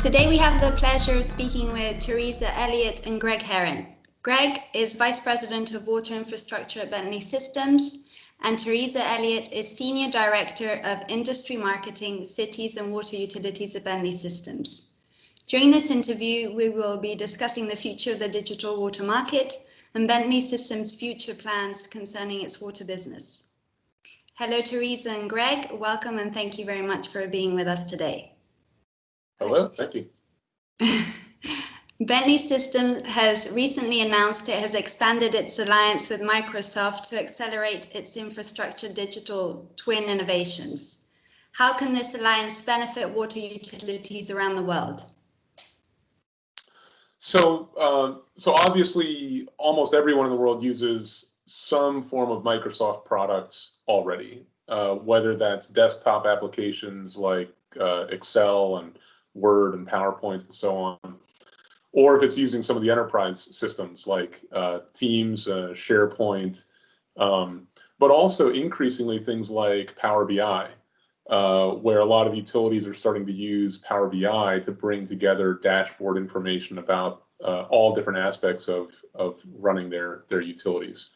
Today we have the pleasure of speaking with Teresa, Elliott and Gregg Herrin. Gregg is Vice President of Water Infrastructure at Bentley Systems, and Teresa Elliott is Senior Director of Industry Marketing, Cities and Water Utilities at Bentley Systems. During this interview, we will be discussing the future of the digital water market and Bentley Systems' future plans concerning its water business. Hello, Teresa and Gregg. Welcome and thank you very much for being with us today. Hello, thank you. Bentley Systems has recently announced it has expanded its alliance with Microsoft to accelerate its infrastructure digital twin innovations. How can this alliance benefit water utilities around the world? So obviously, almost everyone in the world uses some form of Microsoft products already, whether that's desktop applications like Excel and Word and PowerPoint and so on, or if it's using some of the enterprise systems like Teams, SharePoint, but also increasingly things like Power BI, where a lot of utilities are starting to use Power BI to bring together dashboard information about all different aspects of running their utilities.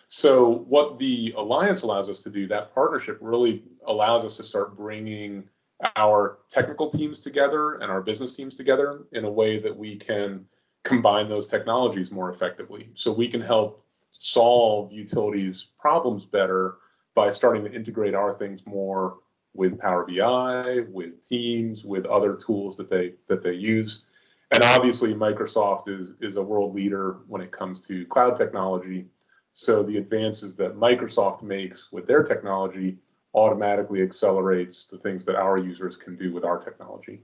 So what the alliance allows us to do, that partnership really allows us to start bringing our technical teams together and our business teams together in a way that we can combine those technologies more effectively. So we can help solve utilities' problems better by starting to integrate our things more with Power BI, with Teams, with other tools that they use. And obviously Microsoft is a world leader when it comes to cloud technology. So the advances that Microsoft makes with their technology automatically accelerates the things that our users can do with our technology.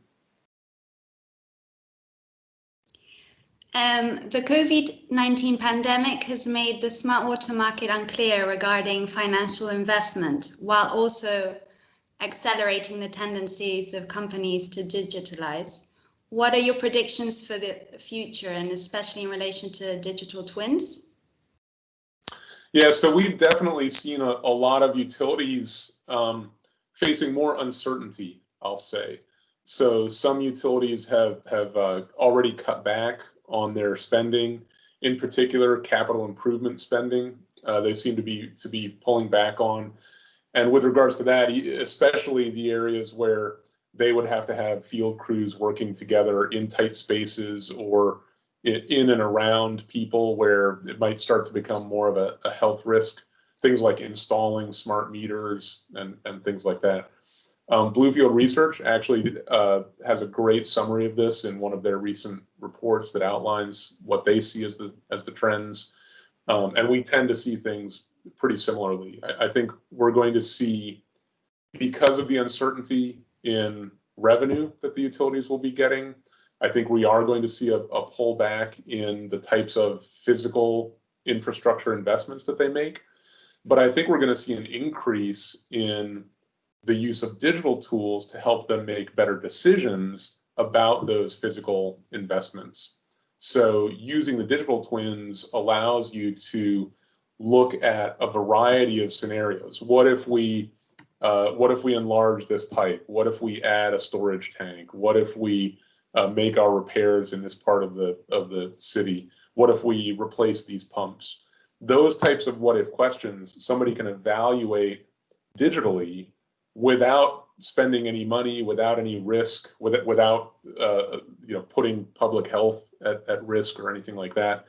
The COVID-19 pandemic has made the smart water market unclear regarding financial investment, while also accelerating the tendencies of companies to digitalize. What are your predictions for the future, and especially in relation to digital twins? Yeah, so we've definitely seen a lot of utilities facing more uncertainty, I'll say. So some utilities have already cut back on their spending, in particular capital improvement spending. They seem to be pulling back on. And with regards to that, especially the areas where they would have to have field crews working together in tight spaces or in and around people where it might start to become more of a health risk, things like installing smart meters and things like that. Bluefield Research actually has a great summary of this in one of their recent reports that outlines what they see as the trends. And we tend to see things pretty similarly. I think we're going to see, because of the uncertainty in revenue that the utilities will be getting, I think we are going to see a pullback in the types of physical infrastructure investments that they make. But I think we're going to see an increase in the use of digital tools to help them make better decisions about those physical investments. So using the digital twins allows you to look at a variety of scenarios. What if we enlarge this pipe? What if we add a storage tank? What if we make our repairs in this part of the city? What if we replace these pumps? Those types of what if questions somebody can evaluate digitally without spending any money, without any risk, without putting public health at risk or anything like that,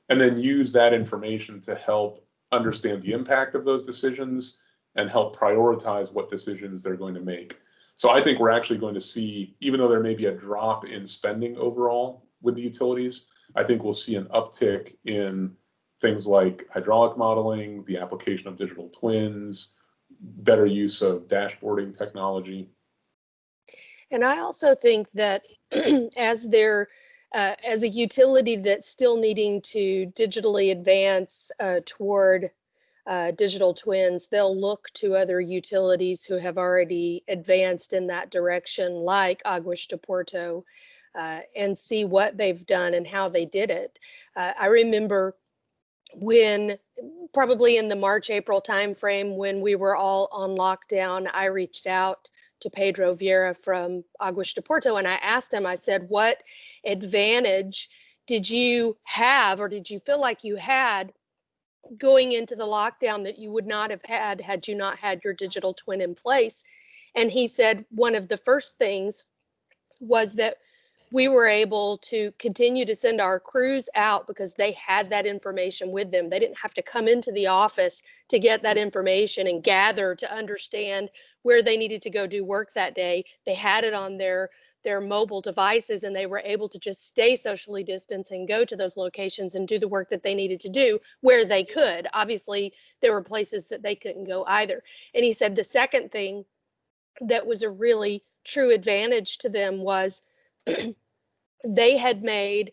and then use that information to help understand the impact of those decisions and help prioritize what decisions they're going to make. So I think we're actually going to see, even though there may be a drop in spending overall with the utilities, I think we'll see an uptick in things like hydraulic modeling, the application of digital twins, better use of dashboarding technology. And I also think that as a utility that's still needing to digitally advance toward digital twins, they'll look to other utilities who have already advanced in that direction, like Aguas de Porto, and see what they've done and how they did it. I remember when, probably in the March, April timeframe, when we were all on lockdown, I reached out to Pedro Vieira from Aguas de Porto. And I asked him, I said, what advantage did you have, or did you feel like you had going into the lockdown that you would not have had had you not had your digital twin in place? And he said one of the first things was that we were able to continue to send our crews out because they had that information with them. They didn't have to come into the office to get that information and gather to understand where they needed to go do work that day. They had it on their mobile devices, and they were able to just stay socially distanced and go to those locations and do the work that they needed to do where they could. Obviously, there were places that they couldn't go either. And he said the second thing that was a really true advantage to them was they had made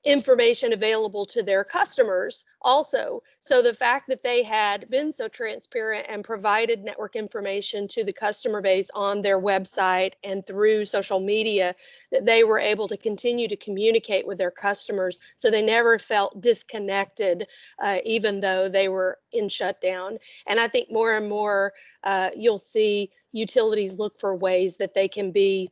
information available to their customers also. So the fact that they had been so transparent and provided network information to the customer base on their website and through social media, that they were able to continue to communicate with their customers. So they never felt disconnected, even though they were in shutdown. And I think more and more you'll see utilities look for ways that they can be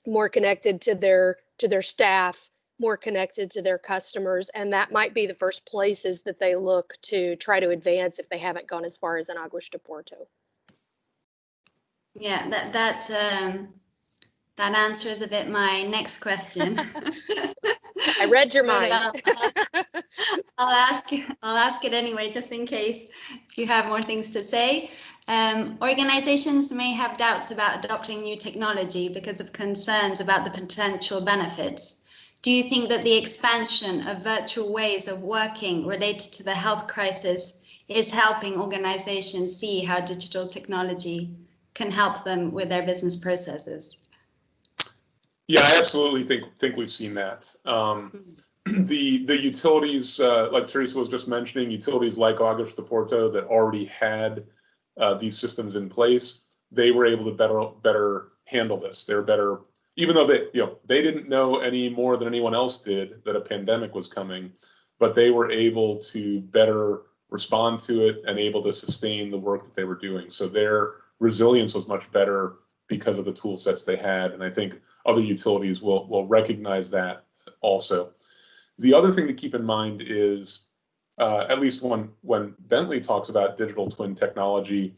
more connected to their staff, more connected to their customers, and that might be the first places that they look to try to advance if they haven't gone as far as an Aguas de Porto. Yeah, that answers a bit my next question. I read your But, mind. I'll ask it anyway, just in case you have more things to say. Organizations may have doubts about adopting new technology because of concerns about the potential benefits. Do you think that the expansion of virtual ways of working related to the health crisis is helping organizations see how digital technology can help them with their business processes? Yeah, I absolutely think we've seen that. The utilities, like Teresa was just mentioning, utilities like Aguas de Porto that already had these systems in place, they were able to better handle this. They're better, even though they didn't know any more than anyone else did that a pandemic was coming, but they were able to better respond to it and able to sustain the work that they were doing. So their resilience was much better because of the tool sets they had, and I think other utilities will recognize that also. The other thing to keep in mind is, at least when Bentley talks about digital twin technology,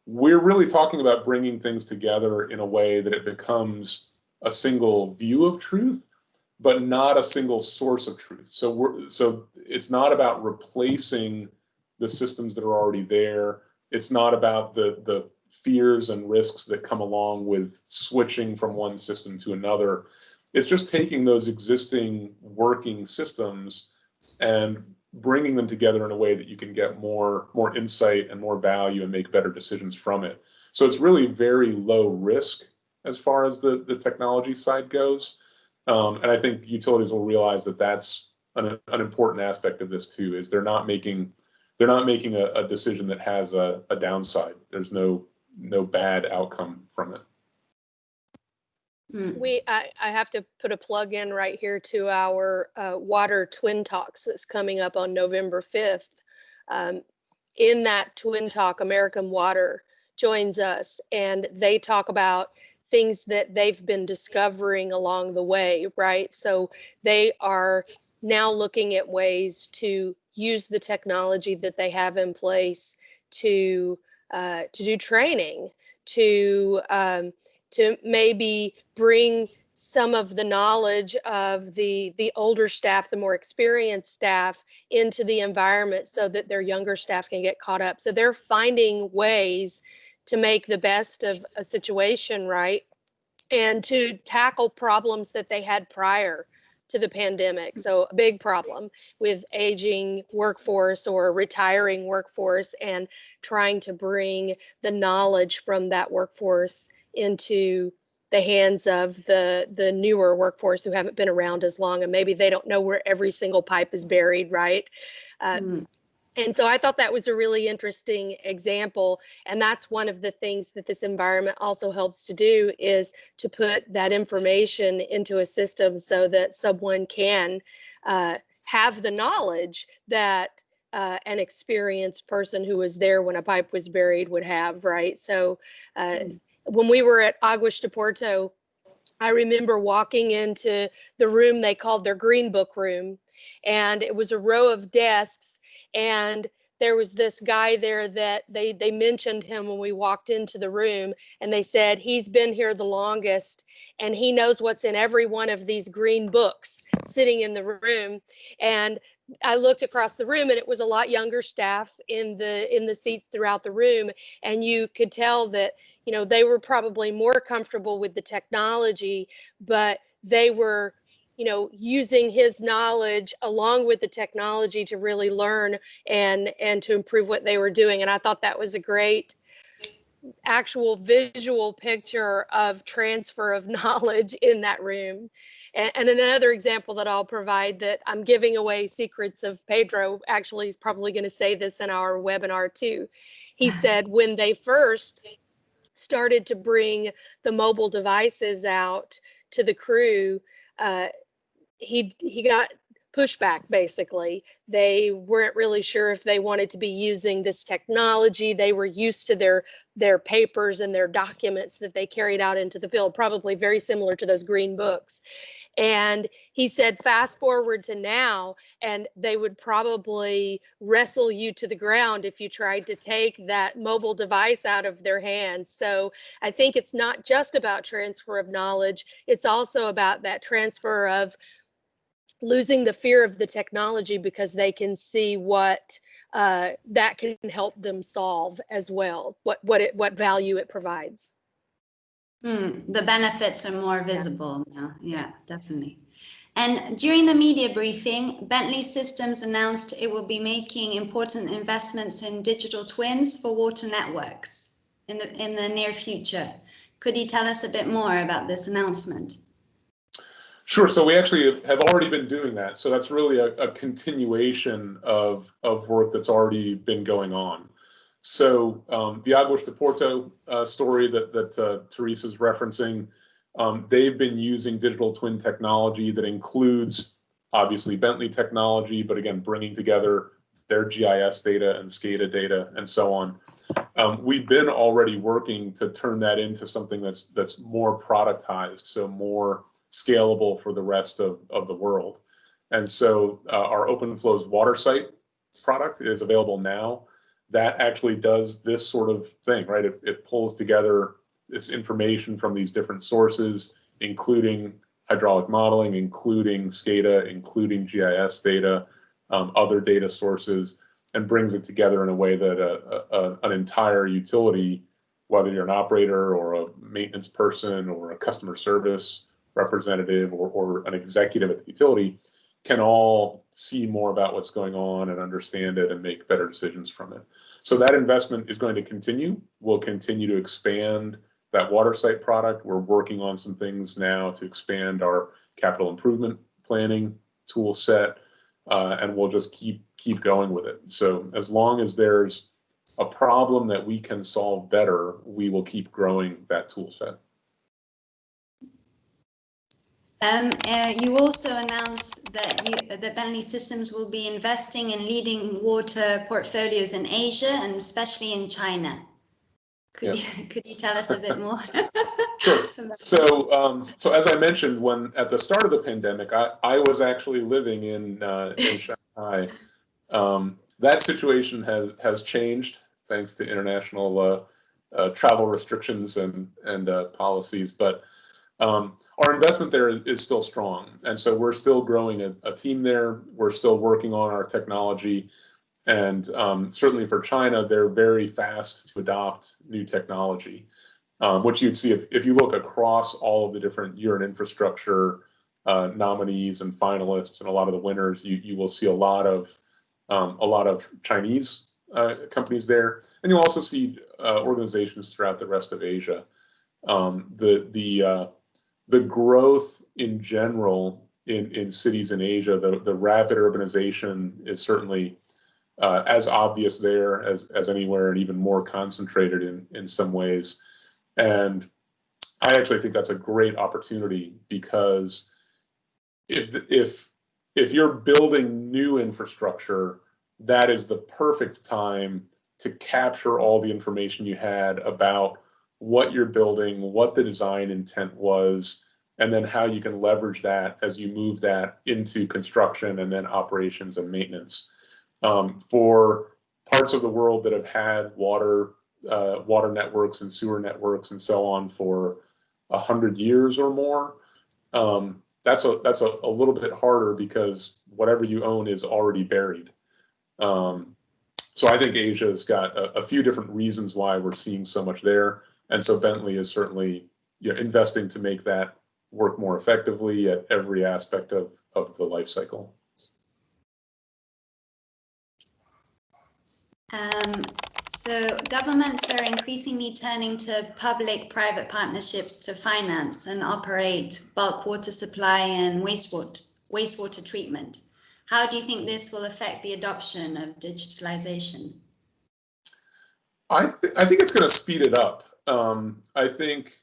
we're really talking about bringing things together in a way that it becomes a single view of truth, but not a single source of truth. So it's not about replacing the systems that are already there. It's not about the fears and risks that come along with switching from one system to another. It's just taking those existing working systems and bringing them together in a way that you can get more insight and more value and make better decisions from it. So it's really very low risk as far as the technology side goes. And I think utilities will realize that that's an important aspect of this too, is they're not making a decision that has a downside. There's no bad outcome from it. I have to put a plug in right here to our Water Twin Talks that's coming up on November 5th. In that Twin Talk, American Water joins us, and they talk about things that they've been discovering along the way, right? So they are now looking at ways to use the technology that they have in place to do training, to maybe bring some of the knowledge of the older staff, the more experienced staff, into the environment so that their younger staff can get caught up. So they're finding ways to make the best of a situation, right? And to tackle problems that they had prior to the pandemic. So a big problem with aging workforce or retiring workforce, and trying to bring the knowledge from that workforce into the hands of the newer workforce who haven't been around as long, and maybe they don't know where every single pipe is buried, right? And so I thought that was a really interesting example. And that's one of the things that this environment also helps to do, is to put that information into a system so that someone can have the knowledge that an experienced person who was there when a pipe was buried would have, right? So when we were at Aguas de Porto, I remember walking into the room they called their green book room, and it was a row of desks, and there was this guy there that they mentioned him when we walked into the room, and they said he's been here the longest and he knows what's in every one of these green books sitting in the room. And I looked across the room and it was a lot younger staff in the seats throughout the room, and you could tell that, you know, they were probably more comfortable with the technology, but they were, you know, using his knowledge along with the technology to really learn and to improve what they were doing. And I thought that was a great actual visual picture of transfer of knowledge in that room. And another example that I'll provide, that I'm giving away secrets of Pedro, actually he's probably going to say this in our webinar too. He said when they first started to bring the mobile devices out to the crew, uh, he got pushback. Basically, they weren't really sure if they wanted to be using this technology. They were used to their papers and their documents that they carried out into the field, probably very similar to those green books. And he said, fast forward to now, and they would probably wrestle you to the ground if you tried to take that mobile device out of their hands. So I think it's not just about transfer of knowledge, it's also about that transfer of losing the fear of the technology, because they can see what that can help them solve as well, what value it provides. The benefits are more visible now. Yeah, definitely. And during the media briefing, Bentley Systems announced it will be making important investments in digital twins for water networks in the near future. Could you tell us a bit more about this announcement? Sure. So we actually have already been doing that. So that's really a continuation of work that's already been going on. So the Aguas de Porto story that Teresa's referencing, they've been using digital twin technology that includes obviously Bentley technology, but again, bringing together their GIS data and SCADA data and so on. We've been already working to turn that into something that's more productized, so more scalable for the rest of the world. And so our OpenFlow's Watersite product is available now. That actually does this sort of thing, right? It pulls together this information from these different sources, including hydraulic modeling, including SCADA, including GIS data, other data sources, and brings it together in a way that an entire utility, whether you're an operator or a maintenance person or a customer service representative or an executive at the utility, can all see more about what's going on and understand it and make better decisions from it. So that investment is going to continue. We'll continue to expand that Watersite product. We're working on some things now to expand our capital improvement planning tool set, and we'll just keep going with it. So as long as there's a problem that we can solve better, we will keep growing that tool set. You also announced that Bentley Systems will be investing in leading water portfolios in Asia and especially in China. Could you tell us a bit more? Sure. So as I mentioned, when at the start of the pandemic, I was actually living in Shanghai. That situation has changed thanks to international travel restrictions and policies, but our investment there is still strong, and so we're still growing a team there. We're still working on our technology, and certainly for China, they're very fast to adopt new technology, which you'd see if you look across all of the different year in infrastructure nominees and finalists, and a lot of the winners. You will see a lot of Chinese companies there, and you'll also see organizations throughout the rest of Asia. The growth in general in cities in Asia, the rapid urbanization is certainly as obvious there as anywhere, and even more concentrated in some ways. And I actually think that's a great opportunity, because if you're building new infrastructure, that is the perfect time to capture all the information you had about what you're building, what the design intent was, and then how you can leverage that as you move that into construction and then operations and maintenance. For parts of the world that have had water networks and sewer networks and so on for 100 years or more, that's a little bit harder because whatever you own is already buried. So I think Asia's got a few different reasons why we're seeing so much there, and so Bentley is certainly, you know, investing to make that work more effectively at every aspect of the life cycle. So governments are increasingly turning to public-private partnerships to finance and operate bulk water supply and wastewater treatment. How do you think this will affect the adoption of digitalization? I think it's going to speed it up. I think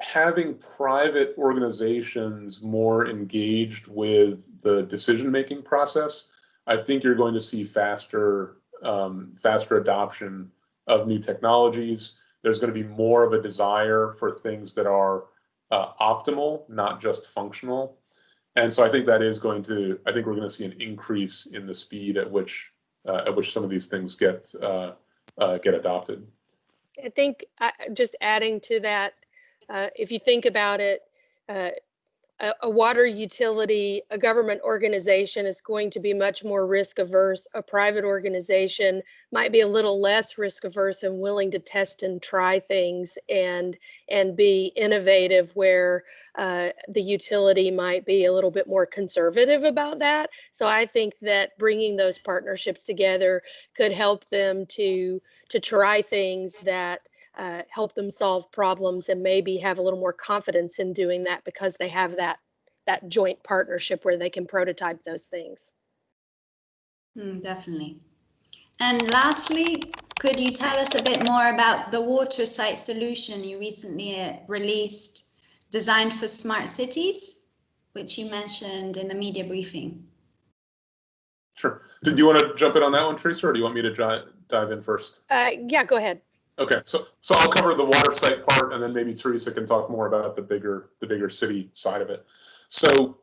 having private organizations more engaged with the decision-making process, I think you're going to see faster adoption of new technologies. There's going to be more of a desire for things that are optimal, not just functional. And so I think that is going to, I think we're going to see an increase in the speed at which some of these things get adopted. I think just adding to that, if you think about it, a water utility, a government organization is going to be much more risk averse. A private organization might be a little less risk averse and willing to test and try things and be innovative, where the utility might be a little bit more conservative about that. So I think that bringing those partnerships together could help them to try things that help them solve problems, and maybe have a little more confidence in doing that because they have that joint partnership where they can prototype those things. Definitely. And lastly, could you tell us a bit more about the Watersite solution you recently released, designed for smart cities, which you mentioned in the media briefing? Sure. Did you want to jump in on that one, Teresa, or do you want me to dive in first? Yeah, go ahead. Okay, so I'll cover the Watersite part, and then maybe Teresa can talk more about the bigger city side of it. So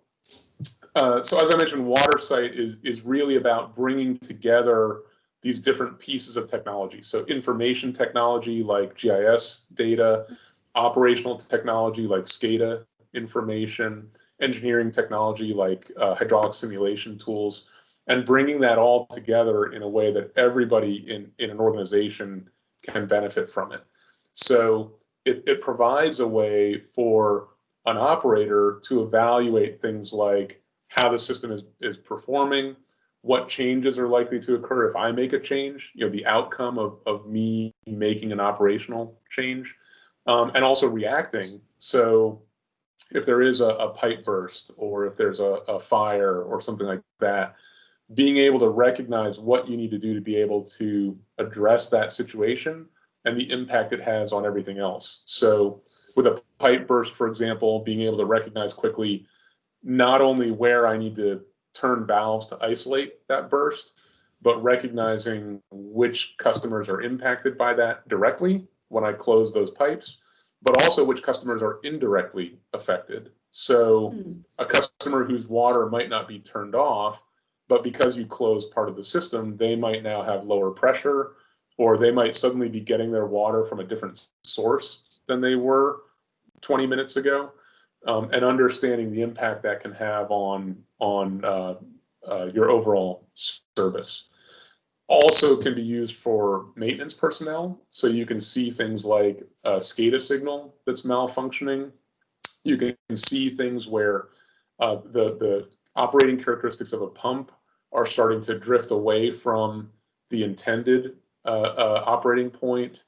as I mentioned, Watersite is really about bringing together these different pieces of technology. So information technology like GIS data, operational technology like SCADA information, engineering technology like hydraulic simulation tools, and bringing that all together in a way that everybody in an organization can benefit from it. So it provides a way for an operator to evaluate things like how the system is performing, what changes are likely to occur if I make a change, you know, the outcome of me making an operational change, and also reacting. So if there is a pipe burst, or if there's a fire or something like that, being able to recognize what you need to do to be able to address that situation and the impact it has on everything else. So with a pipe burst, for example, being able to recognize quickly not only where I need to turn valves to isolate that burst, but recognizing which customers are impacted by that directly when I close those pipes, but also which customers are indirectly affected. So a customer whose water might not be turned off, but because you close part of the system, they might now have lower pressure, or they might suddenly be getting their water from a different source than they were 20 minutes ago, and understanding the impact that can have on your overall service. Also can be used for maintenance personnel. So you can see things like a SCADA signal that's malfunctioning. You can see things where the operating characteristics of a pump are starting to drift away from the intended operating point.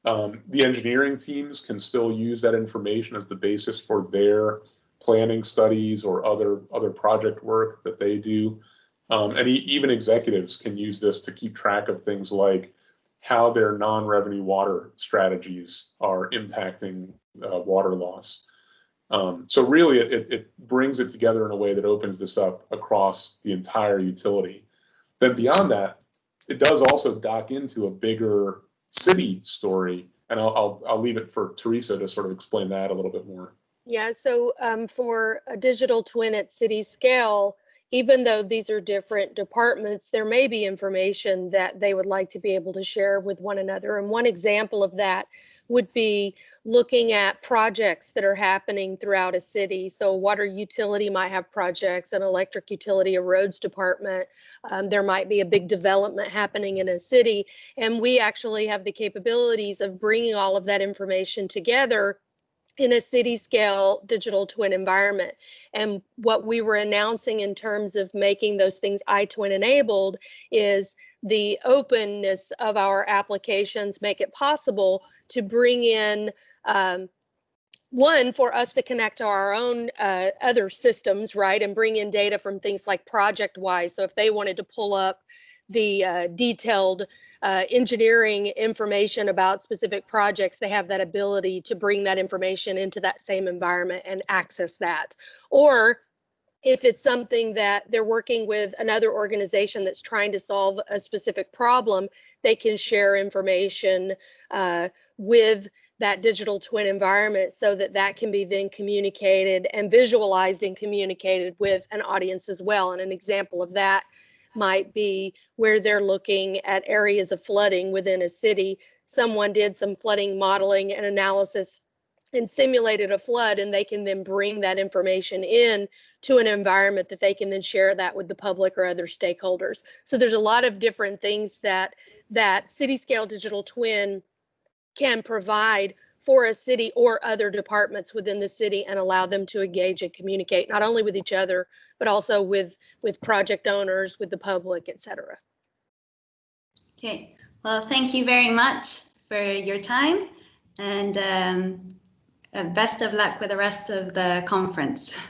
The engineering teams can still use that information as the basis for their planning studies or other project work that they do. And even executives can use this to keep track of things like how their non-revenue water strategies are impacting water loss. So really, it brings it together in a way that opens this up across the entire utility. Then beyond that, it does also dock into a bigger city story And I'll leave it for Teresa to sort of explain that a little bit more. Yeah, so for a digital twin at city scale, even though these are different departments, there may be information that they would like to be able to share with one another. And one example of that would be looking at projects that are happening throughout a city. So a water utility might have projects, an electric utility, a roads department. There might be a big development happening in a city. And we actually have the capabilities of bringing all of that information together in a city scale digital twin environment. And what we were announcing in terms of making those things iTwin enabled is the openness of our applications make it possible to bring in one, for us to connect to our own other systems, right, and bring in data from things like ProjectWise. So if they wanted to pull up the detailed engineering information about specific projects, they have that ability to bring that information into that same environment and access that. Or if it's something that they're working with another organization that's trying to solve a specific problem, they can share information with that digital twin environment so that that can be then communicated and visualized and communicated with an audience as well. And an example of that might be where they're looking at areas of flooding within a city. Someone did some flooding modeling and analysis and simulated a flood, and they can then bring that information in to an environment that they can then share that with the public or other stakeholders. So there's a lot of different things that city scale digital twin can provide for a city or other departments within the city and allow them to engage and communicate not only with each other, but also with project owners, with the public, et cetera. Okay, well, thank you very much for your time, and best of luck with the rest of the conference.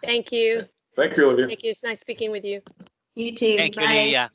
Thank you. Thank you, Olivia. Thank you. It's nice speaking with you. You too. Thank you, Bye. Olivia.